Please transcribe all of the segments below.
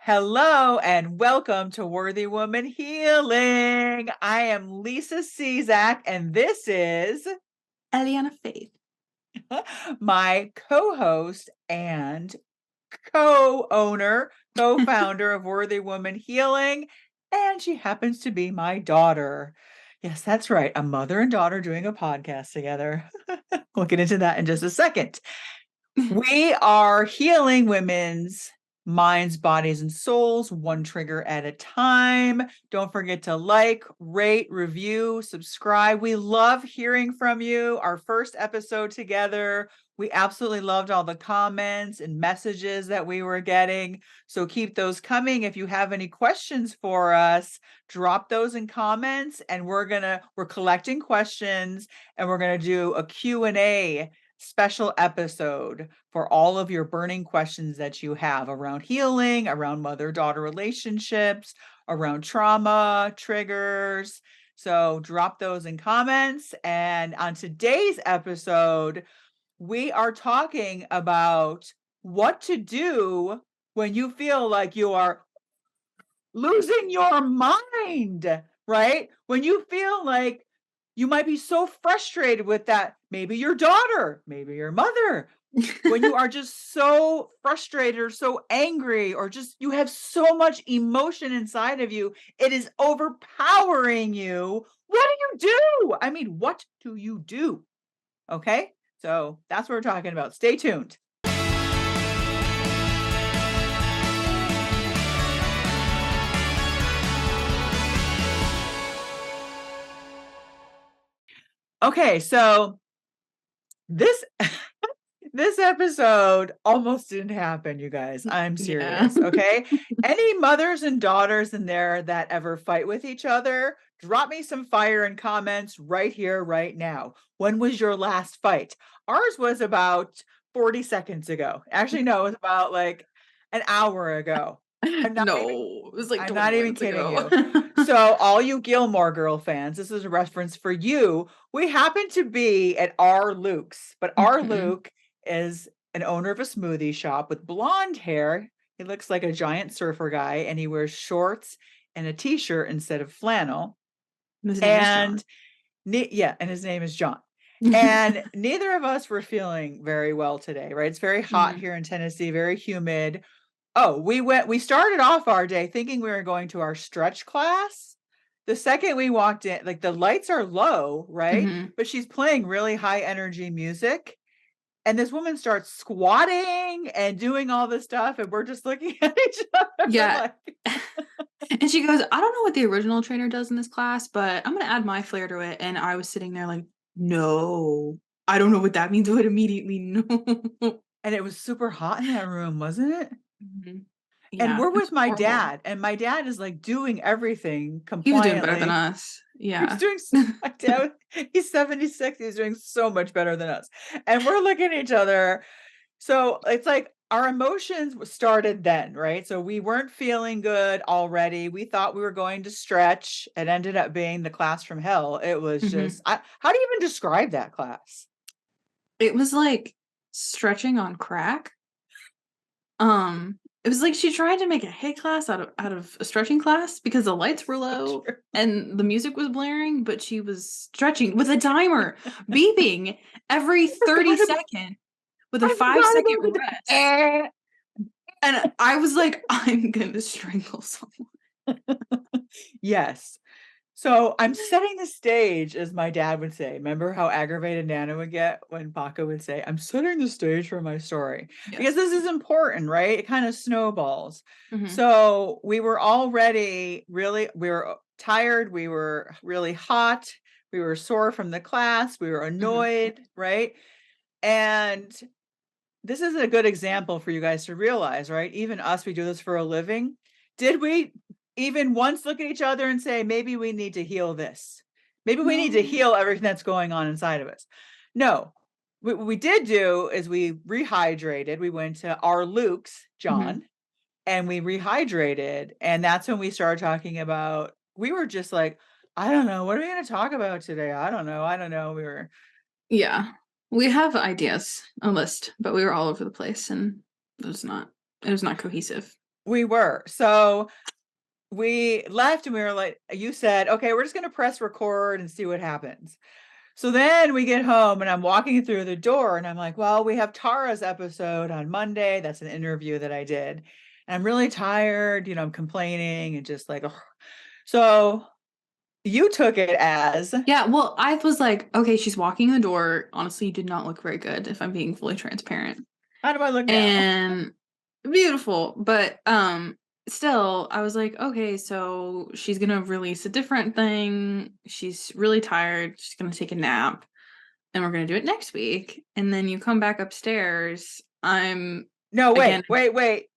Hello and welcome to Worthy Woman Healing. I am Lisa Czak, and this is Elliana Faith. my co-host and co-owner, co-founder of Worthy Woman Healing, and she happens to be my daughter. Yes, that's right. A mother and daughter doing a podcast together. We'll get into that in just a second. We are healing women's minds, bodies, and souls, one trigger at a time. Don't forget to like, rate, review, subscribe. We love hearing from you. Our first episode together, we absolutely loved all the comments and messages that we were getting. So keep those coming. If you have any questions for us, drop those in comments, and we're collecting questions, and we're going to do a Q&A special episode for all of your burning questions that you have around healing, around mother-daughter relationships, around trauma, triggers. So drop those in comments. And on today's episode, we are talking about what to do when you feel like you are losing your mind, right? When you feel like you might be so frustrated with that, maybe your daughter, maybe your mother, when you are just so frustrated or so angry, or just you have so much emotion inside of you, it is overpowering you. What do you do? I mean, what do you do? Okay, so that's what we're talking about. Stay tuned. Okay, so this this episode almost didn't happen, you guys. I'm serious, okay? Any mothers and daughters in there that ever fight with each other, drop me some fire in comments right here, right now. When was your last fight? Ours was about 40 seconds ago. Actually, no, it was about like an hour ago. No, it was like I'm 20 not even minutes kidding ago. you. So all you Gilmore Girl fans, this is a reference for you. We happen to be at R. Luke's, but R. Luke is an owner of a smoothie shop with blonde hair. He looks like a giant surfer guy, and he wears shorts and a t-shirt instead of flannel. His name is John. And and his name is John. And neither of us were feeling very well today, right? It's very hot here in Tennessee, very humid. Oh, we started off our day thinking we were going to our stretch class. The second we walked in, like the lights are low, right? But she's playing really high energy music. And this woman starts squatting and doing all this stuff. And we're just looking at each other. Yeah. Like, And she goes, I don't know what the original trainer does in this class, but I'm going to add my flair to it. And I was sitting there like, no, I don't know what that means. But immediately, no. and it was super hot in that room, wasn't it? And Yeah. we're with my Horrible. dad, and my dad is like doing everything He was compliantly. doing better than us. Yeah. He was doing, my dad, he's 76. He's doing so much better than us. And we're looking at each other. So it's like our emotions started then, right? So we weren't feeling good already. We thought we were going to stretch. It ended up being the class from hell. It was just, how do you even describe that class? It was like stretching on crack. It was like she tried to make a HIIT class out of a stretching class because the lights were low and the music was blaring, but she was stretching with a timer beeping every 30 seconds with a 5-second rest. And I was like, I'm gonna strangle someone. Yes. So I'm setting the stage, as my dad would say. Remember how aggravated Nana would get when Paco would say, I'm setting the stage for my story. Yes. Because this is important, right? It kind of snowballs. So we were already we were tired. We were really hot. We were sore from the class. We were annoyed, right? And this is a good example for you guys to realize, right? Even us, we do this for a living. Did we even once look at each other and say, maybe we need to heal this? Maybe we need to heal everything that's going on inside of us. No, what we did do is we rehydrated. We went to our Luke's, John, and we rehydrated. And that's when we started talking about, we were just like, I don't know. What are we going to talk about today? I don't know. We were. Yeah. We have ideas, a list, but we were all over the place and it was not cohesive. We were. So we left and we were like, you said, okay, we're just going to press record and see what happens. So then we get home and I'm walking through the door and I'm like, well, we have Tara's episode on Monday. That's an interview that I did. And I'm really tired, I'm complaining and just like, ugh. So you took it as, Yeah, well, I was like, okay, she's walking in the door. Honestly, you did not look very good, if I'm being fully transparent. how do I look now? And beautiful, but still, I was like, okay, so she's gonna release a different thing. She's really tired. She's gonna take a nap, and we're gonna do it next week. And then you come back upstairs. I'm No, again. wait.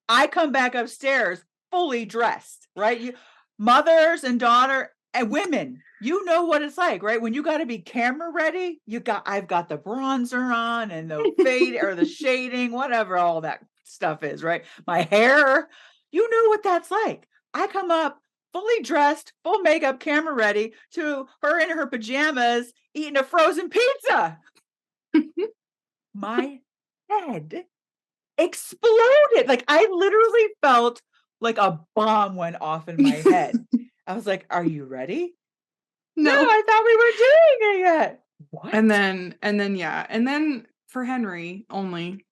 I come back upstairs fully dressed, right? You mothers and daughter and women, you know what it's like, right? When you got to be camera ready, I've got the bronzer on and the fade or the shading, whatever all that stuff is, right? My hair, you know what that's like. I come up fully dressed, full makeup, camera ready to her in her pajamas eating a frozen pizza. My head exploded. Like I literally felt like a bomb went off in my head. I was like, "Are you ready?" No, No. I thought we were doing it yet. What? And then for Henry only,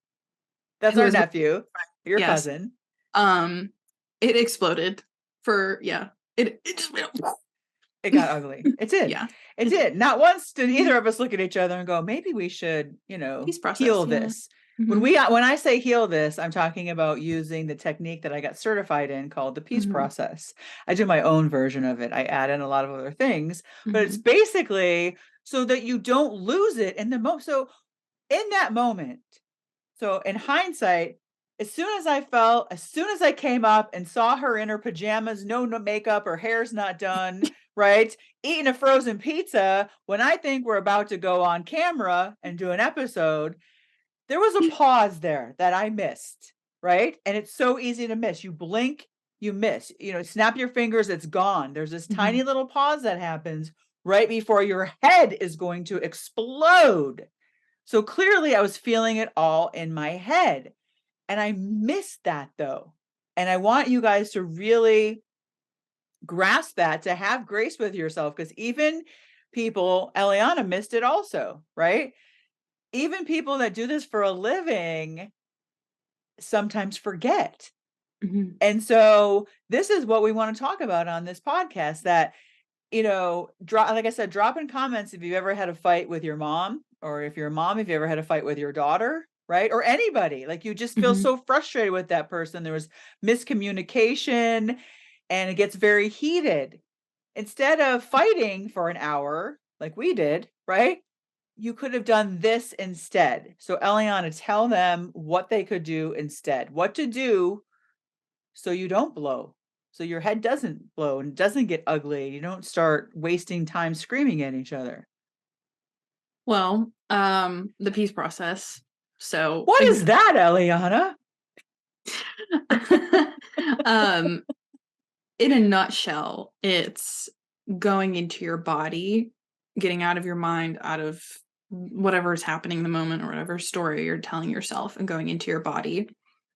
That's who our is nephew, your yes, cousin. it exploded for it just went It got ugly. It did. yeah. It did. Not once did either of us look at each other and go, maybe we should, Peace process, heal yeah. this. Mm-hmm. When I say heal this, I'm talking about using the technique that I got certified in called the peace process. I do my own version of it. I add in a lot of other things, but it's basically so that you don't lose it in the moment. So in that moment, so in hindsight, as soon as I came up and saw her in her pajamas, no makeup, her hair's not done, right? Eating a frozen pizza, when I think we're about to go on camera and do an episode, there was a pause there that I missed, right? And it's so easy to miss. You blink, you miss, snap your fingers, it's gone. There's this tiny little pause that happens right before your head is going to explode. So clearly I was feeling it all in my head. And I missed that though. And I want you guys to really grasp that, to have grace with yourself, because even people, Elliana missed it also, right? Even people that do this for a living sometimes forget. And so this is what we want to talk about on this podcast, that, like I said, drop in comments if you've ever had a fight with your mom, or if you're a mom, if you ever had a fight with your daughter, right? Or anybody, like you just feel so frustrated with that person. There was miscommunication and it gets very heated. Instead of fighting for an hour like we did, right? You could have done this instead. So Eliana, tell them what they could do instead, what to do so you don't blow, so your head doesn't blow and doesn't get ugly. You don't start wasting time screaming at each other. Well, the peace process. So what is that, Eliana? In a nutshell, it's going into your body, getting out of your mind, out of whatever is happening in the moment or whatever story you're telling yourself, and going into your body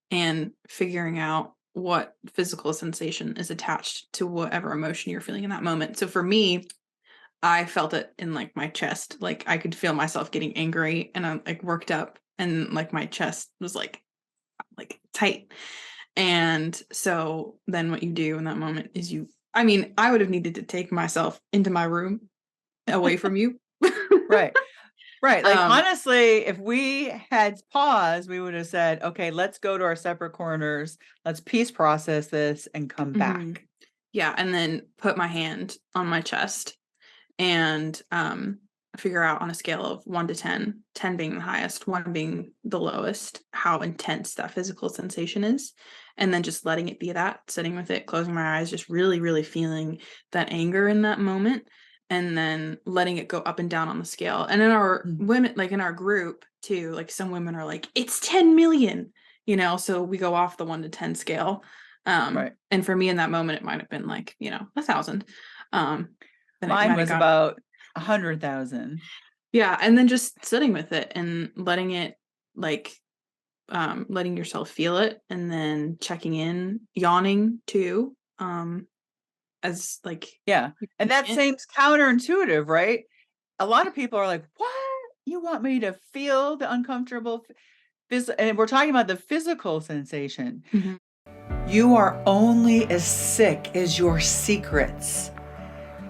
and figuring out what physical sensation is attached to whatever emotion you're feeling in that moment. So for me, I felt it in like my chest. Like I could feel myself getting angry and I'm like worked up, and like my chest was like tight. And so then what you do in that moment is I would have needed to take myself into my room away from you. Right. Like honestly, if we had paused, we would have said, okay, let's go to our separate corners. Let's peace process this and come back. Yeah. And then put my hand on my chest and figure out on a scale of 1 to 10, 10 being the highest, 1 being the lowest, how intense that physical sensation is. And then just letting it be that, sitting with it, closing my eyes, just really, really feeling that anger in that moment, and then letting it go up and down on the scale. And in our women, like in our group too, like some women are like, it's 10 million, so we go off the 1 to 10 scale. Right. And for me in that moment, it might've been like, 1,000. Mine was about 100,000. Yeah. And then just sitting with it and letting it like letting yourself feel it and then checking in, yawning too, as like Yeah. you're And that doing it. seems counterintuitive, right? A lot of people are like, "What? You want me to feel the uncomfortable and we're talking about the physical sensation. Mhm. You are only as sick as your secrets.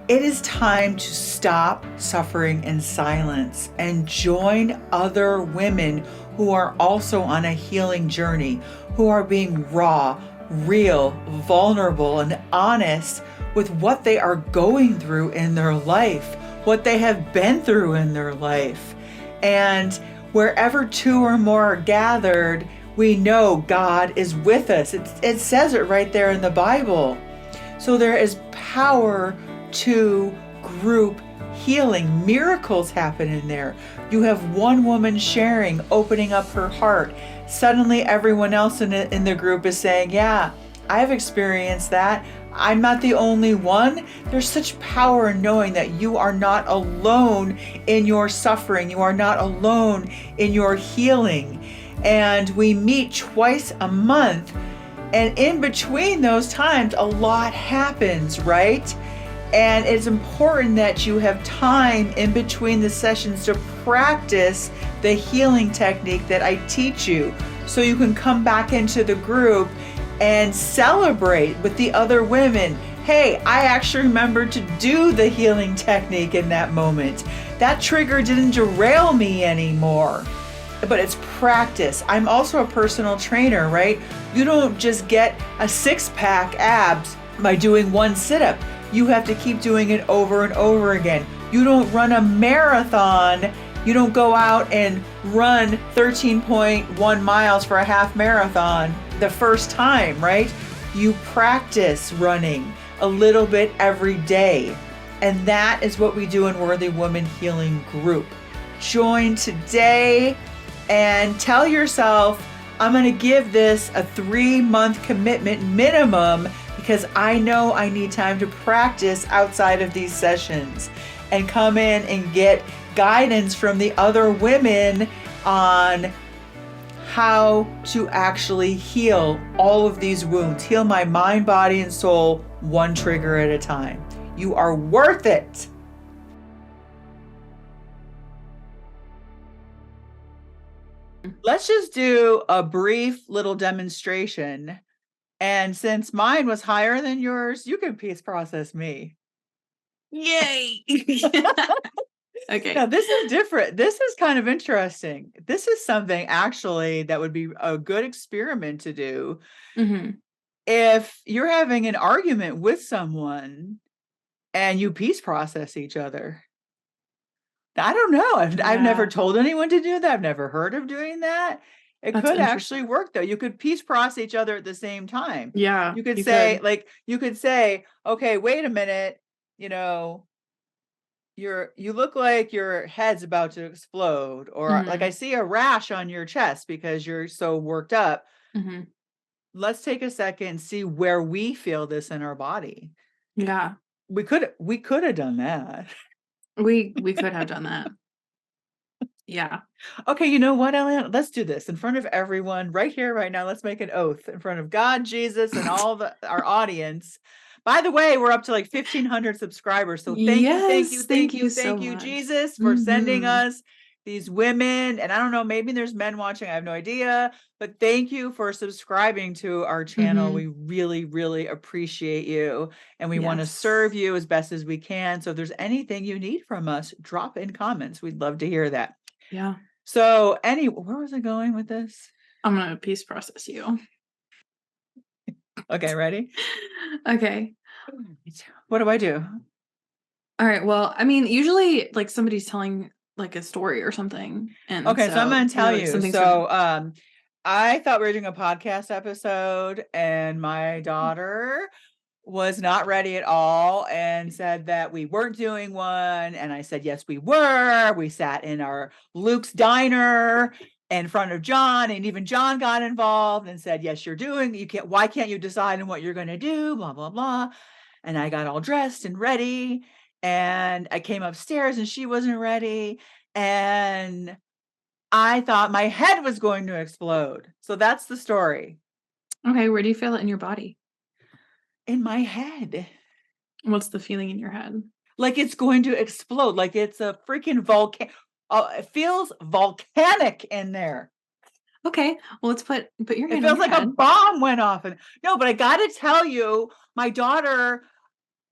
It is time to stop suffering in silence and join other women who are also on a healing journey, who are being raw, real, vulnerable, and honest with what they are going through in their life, what they have been through in their life. And wherever two or more are gathered, we know God is with us. It says it right there in the Bible. So there is power to group healing. Miracles happen in there. You have one woman sharing, opening up her heart. Suddenly, everyone else in the group is saying, "Yeah, I've experienced that. I'm not the only one." There's such power in knowing that you are not alone in your suffering. You are not alone in your healing. And we meet twice a month. And in between those times, a lot happens, right? And it's important that you have time in between the sessions to practice the healing technique that I teach you. So you can come back into the group and celebrate with the other women. Hey, I actually remembered to do the healing technique in that moment. That trigger didn't derail me anymore. But it's practice. I'm also a personal trainer, right? You don't just get a six-pack abs by doing one sit-up. You have to keep doing it over and over again. You don't run a marathon. You don't go out and run 13.1 miles for a half marathon the first time, right? You practice running a little bit every day. And that is what we do in Worthy Woman Healing Group. Join today and tell yourself, I'm going to give this a 3-month commitment minimum because I know I need time to practice outside of these sessions, and come in and get guidance from the other women on how to actually heal all of these wounds, heal my mind, body, and soul one trigger at a time. You are worth it. Let's just do a brief little demonstration. And since mine was higher than yours, you can peace process me. Yay! Okay. Now, this is different. This is kind of interesting. This is something actually that would be a good experiment to do. Mhm. If you're having an argument with someone and you peace process each other. I don't know. I've never Yeah. told anyone to do that. I've never heard of doing that. It That's could actually interesting. work though. You could peace process each other at the same time. Yeah, You could you say, could. you could say, okay, wait a minute, you know, you look like your head's about to explode, or like I Mhm. see a rash on your chest because you're so worked up. Mhm. Let's take a second and see where we feel this in our body. Yeah. We could have done that. We could have done that. Yeah. Okay, you know what, Elliana? Let's do this in front of everyone right here, right now. Let's make an oath in front of God, Jesus, and all our audience. By the way, we're up to like 1,500 subscribers. So thank you, thank you, Yes, thank thank you, you so thank you, much. Jesus, for sending Mhm. us these women. And I don't know, maybe there's men watching. I have no idea. But thank you for subscribing to our channel. We Mhm. really, really appreciate you. And we want to serve Yes. you as best as we can. So if there's anything you need from us, drop in comments. We'd love to hear that. Yeah. So where was I going with this? I'm gonna peace process you. Okay, ready? Okay. What do I do? Alright, well, I mean, usually, like, somebody's telling, like, a story or something, and Okay, so I'm so gonna you're tell like, you. something's gonna. I thought we were doing a podcast episode, and my daughter was not ready at all and said that we weren't doing one. And I said, yes, we were. We sat in our Luke's diner in front of John, and even John got involved and said, yes, why can't you decide on what you're going to do? Blah, blah, blah. And I got all dressed and ready, and I came upstairs and she wasn't ready. And I thought my head was going to explode. So that's the story. Okay, where do you feel it in your body? In my head. What's the feeling in your head? Like it's going to explode. Like it's a freaking volcano. It feels volcanic in there. Okay, well, let's put your It hand on feels your like a head. bomb went off. And no, but I got to tell you, my daughter,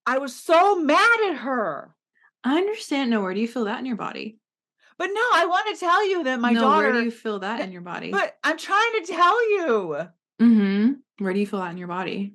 I was so mad at her. I understand. No, where do you feel that in your body? But no, I want to tell you that my No, where do daughter, you feel that in your body? but I'm trying to tell you. Mm-hmm. Where do you feel that in your body?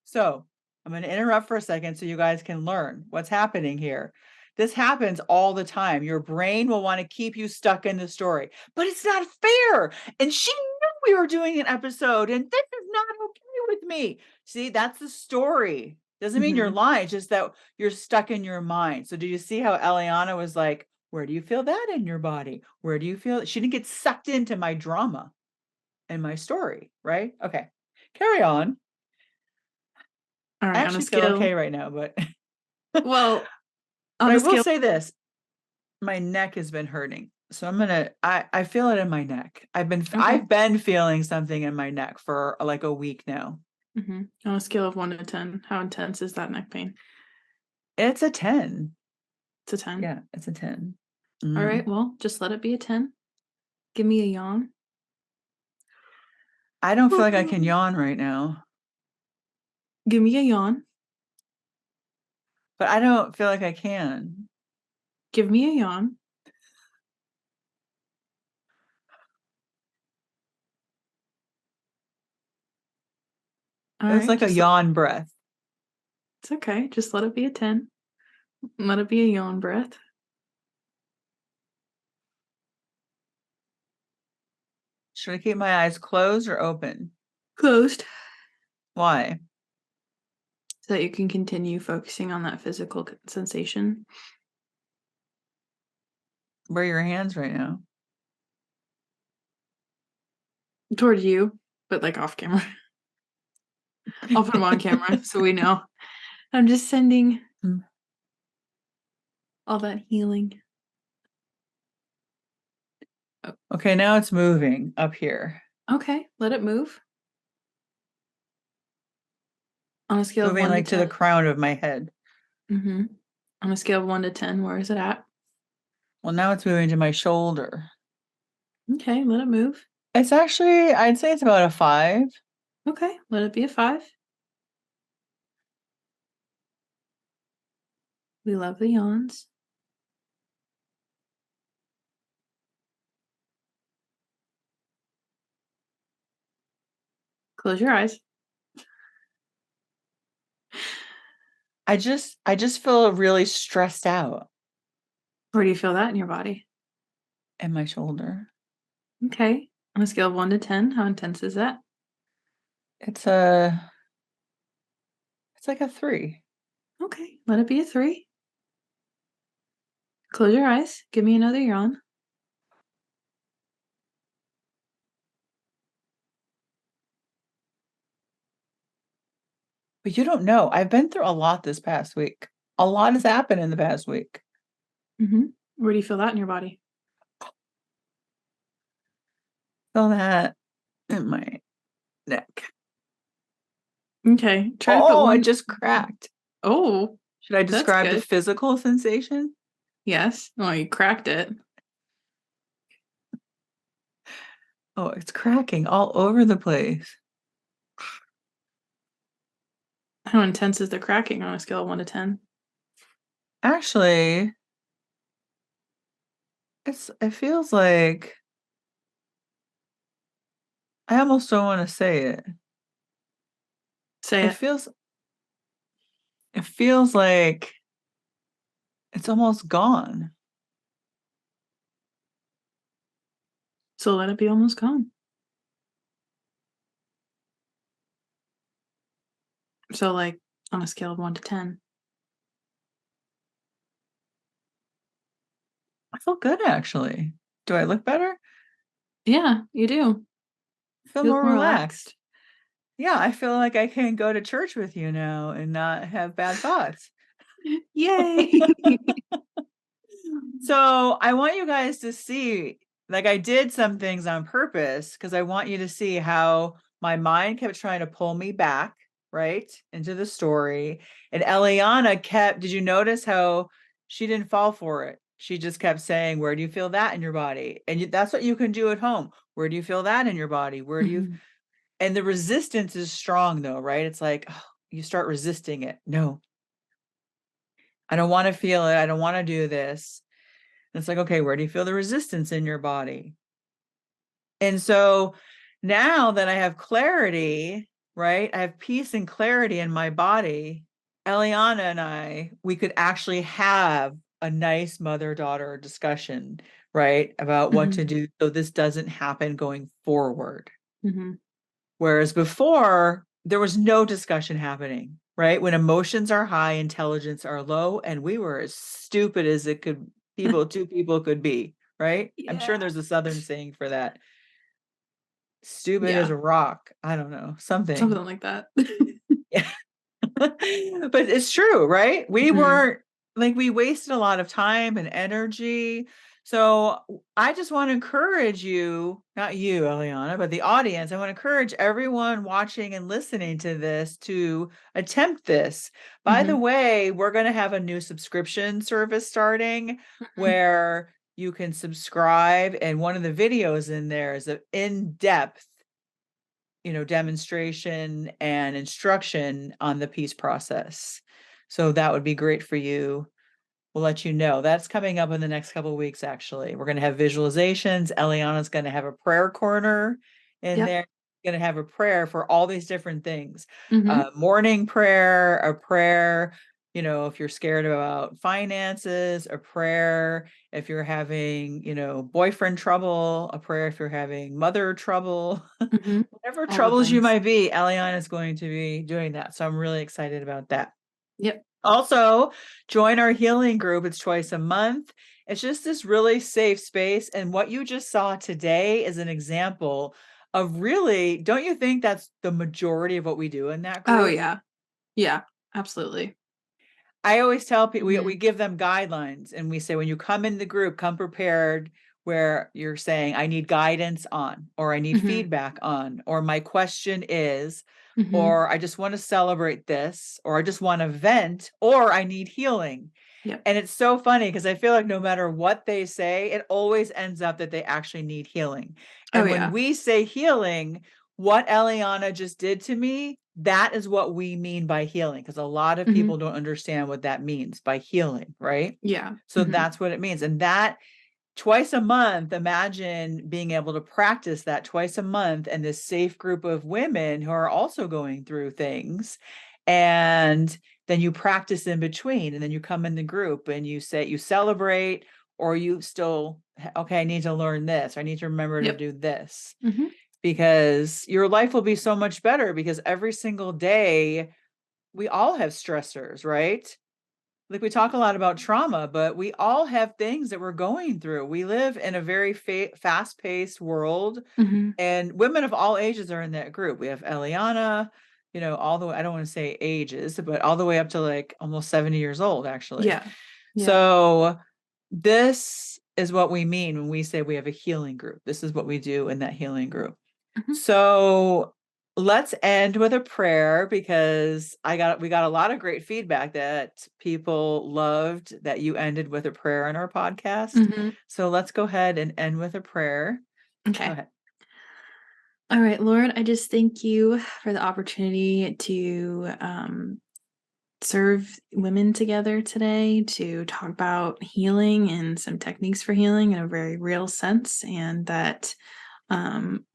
So I'm going to interrupt for a second so you guys can learn what's happening here. This happens all the time. Your brain will want to keep you stuck in the story, but it's not fair. And she knew we were doing an episode, and this is not okay with me. See, that's the story. Doesn't mean you're Mm-hmm. lying, just that you're stuck in your mind. So, do you see how Eliana was like, where do you feel that in your body? Where do you feel it? She didn't get sucked into my drama and my story, right? Okay, carry on. All I right, on a actually feel scale. okay right now, but Well, but on I a will scale. say this, my neck has been hurting. So I feel it in my neck. Okay. I've been feeling something in my neck for like a week now. Mm-hmm. On a scale of 1 to 10, how intense is that neck pain? It's a 10. It's a 10. Yeah, it's a 10. All Mm. right, well, just let it be a 10. Give me a yawn. I don't feel like I can yawn right now, Give me a yawn. but I don't feel like I can. Give me a yawn. All It was right, like a yawn breath. it's okay. Just let it be a 10. Let it be a yawn breath. Should I keep my eyes closed or open? Closed. Why? So that you can continue focusing on that physical sensation. Where are your hands right now? Toward you, but like off camera. I'll put them on camera so we know. I'm just sending all that healing. Okay, now it's moving up here. Okay, let it move. On a scale of Moving 1 to like to 10. the crown of my head. Mm-hmm. On a scale of 1 to 10, where is it at? Well, now it's moving to my shoulder. Okay, let it move. It's actually, I'd say it's about a 5. Okay, let it be a 5. We love the yawns. Close your eyes. I just feel really stressed out Where do you feel that in your body? in my shoulder. Okay, on a scale of 1 to 10, how intense is that? It's a it's like a 3. Okay, let it be a 3. Close your eyes. Give me another yawn. But you don't know. I've been through a lot this past week. A lot has happened in the past week. Mm-hmm. Where do you feel that in your body? Feel that in my neck. Okay, try to put Oh, it one. just cracked. Oh, Should I that's describe the good. physical sensation? Yes. Oh, you cracked it. Oh, it's cracking all over the place. How intense is the cracking on a scale of 1 to 10? Actually, it feels like I almost don't want to say it. Say It it. feels it feels like it's almost gone. So let it be almost gone. So, like, on a scale of 1 to 10. I feel good actually. Do I look better? Yeah, you do. I feel You look more more relaxed. relaxed. Yeah, I feel like I can go to church with you now and not have bad thoughts. Yay! So I want you guys to see, like I did some things on purpose because I want you to see how my mind kept trying to pull me back, right, into the story. And Eliana did you notice how she didn't fall for it? She just kept saying, where do you feel that in your body? And that's what you can do at home. Where do you feel that in your body? And the resistance is strong though, right? It's like, oh, you start resisting it. No, I don't want to feel it. I don't want to do this. And it's like, okay, where do you feel the resistance in your body? And so now that I have clarity, right? I have peace and clarity in my body. Eliana and we could actually have a nice mother-daughter discussion, right? About what to do so this doesn't happen going forward. Whereas before, there was no discussion happening, right? When emotions are high, intelligence are low, and we were as stupid as two people could be, right? I'm sure there's a Southern saying for that. Stupid as a rock. I don't know, something like that. Yeah. But it's true, right? We weren't like we wasted a lot of time and energy. So I just want to encourage you, not you, Eliana, but the audience. I want to encourage everyone watching and listening to this to attempt this. By the way, we're going to have a new subscription service starting where you can subscribe. And one of the videos in there is an in-depth demonstration and instruction on the peace process. So that would be great for you. We'll let you know. That's coming up in the next couple of weeks, actually. We're going to have visualizations. Eliana's going to have a prayer corner in there. Going to have a prayer for all these different things. Morning prayer, a prayer, if you're scared about finances, a prayer. If you're having, boyfriend trouble, a prayer. If you're having mother trouble, whatever troubles you might be, Eliana is going to be doing that. So I'm really excited about that. Also, join our healing group. It's twice a month. It's just this really safe space. And what you just saw today is an example of really, don't you think that's the majority of what we do in that group? Oh, yeah. Yeah, absolutely. I always tell people, we give them guidelines and we say, when you come in the group, come prepared where you're saying, I need guidance on, or I need feedback on, or my question is, or I just want to celebrate this, or I just want to vent, or I need healing. And it's so funny because I feel like no matter what they say, it always ends up that they actually need healing. And when we say healing, what Eliana just did to me, that is what we mean by healing, because a lot of people don't understand what that means by healing, right? So that's what it means. And that twice a month, imagine being able to practice that twice a month and this safe group of women who are also going through things. And then you practice in between, and then you come in the group and you celebrate, or you still, okay, I need to learn this. I need to remember to do this. Because your life will be so much better, because every single day we all have stressors, right? Like we talk a lot about trauma, but we all have things that we're going through. We live in a very fast-paced world, and women of all ages are in that group. We have Eliana, all the way, I don't want to say ages, but all the way up to like almost 70 years old, actually. So this is what we mean when we say we have a healing group. This is what we do in that healing group. So let's end with a prayer, because we got a lot of great feedback that people loved that you ended with a prayer in our podcast. So let's go ahead and end with a prayer. Okay. Go ahead. All right, Lord, I just thank you for the opportunity to serve women together today, to talk about healing and some techniques for healing in a very real sense, and that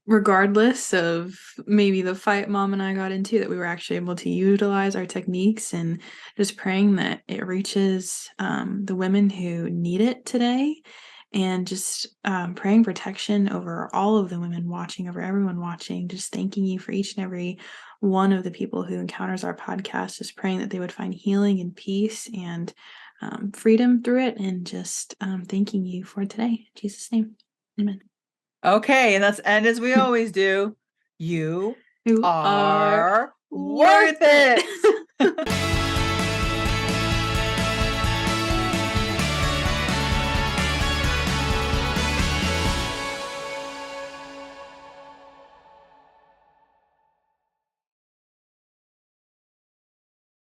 regardless of maybe the fight Mom and I got into, that we were actually able to utilize our techniques, and just praying that it reaches the women who need it today, and just praying protection over all of the women watching, over everyone watching, just thanking you for each and every one of the people who encounters our podcast, just praying that they would find healing and peace and freedom through it, and just thanking you for today. In Jesus' name, amen. Okay, and let's end as we always do. You Who are worth it.